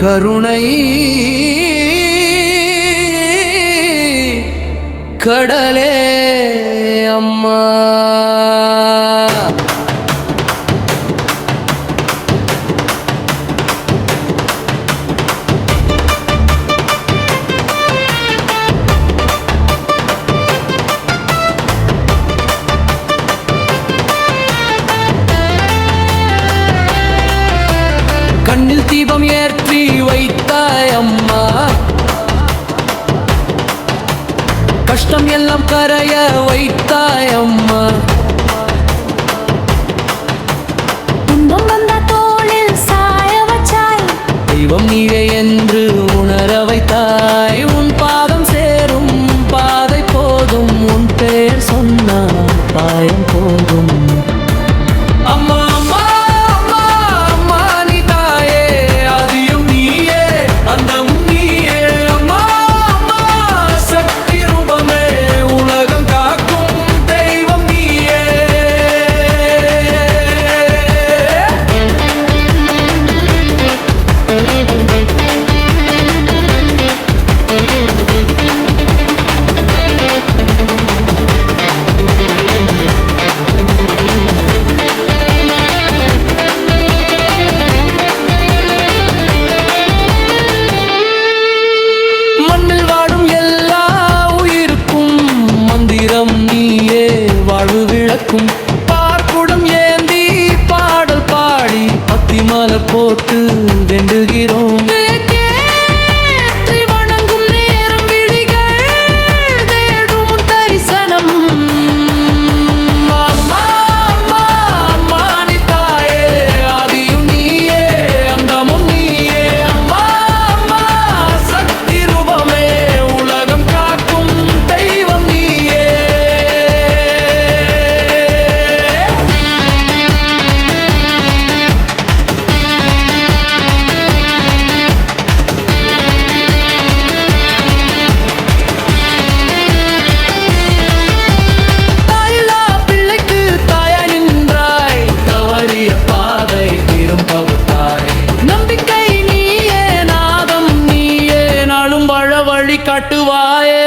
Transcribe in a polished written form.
கருணை கடலே அம்மா. கண்ணில் தீபம் ஏற்றி வைத்தாய் அம்மா, கஷ்டம் எல்லாம் கரைய வைத்தாய் அம்மா. துன்பம் வந்த தோளில் சாய வச்சாய், தெய்வம் நீவே என்று உணர வைத்தாய். உன் பாதம் சேரும் பாதை போதும், உன் பேர் சொன்னால் பாயம் போகும். அம்மா அம்மா அம்மா அம்மா நீ தாயே, ஆதியும் நீயே அந்தமும் நீயே. அம்மா அம்மா சக்தி ரூபமே, உலகம் காக்கும் தெய்வம் நீயே. மண்ணில் வாடும் எல்லா உயிருக்கும் மந்திரம் நீயே வாழ்வு விளக்கும். பார்க்குடம் ஏந்தி பாடல் பாடி பத்திமலர் போட்டு வேண்டுகிறோம். ஏற்றி வணங்கும் நேரம் விழிகள் தேடும் உன் தரிசனம். அம்மா அம்மா அம்மா நீ தாயே, ஆதியும் நீயே அந்தமும் நீயே. அம்மா அம்மா சக்தி ரூபமே, உலகம் காக்கும் தெய்வம் நீயே. தாயில்லா பிள்ளைக்கு தாயாய் நின்றாய், தவறிய பாதை திரும்ப வைத்தாய். நம்பிக்கை நீயே, நாதம் நீயே, நாளும் வாழ வழி காட்டுவாயே.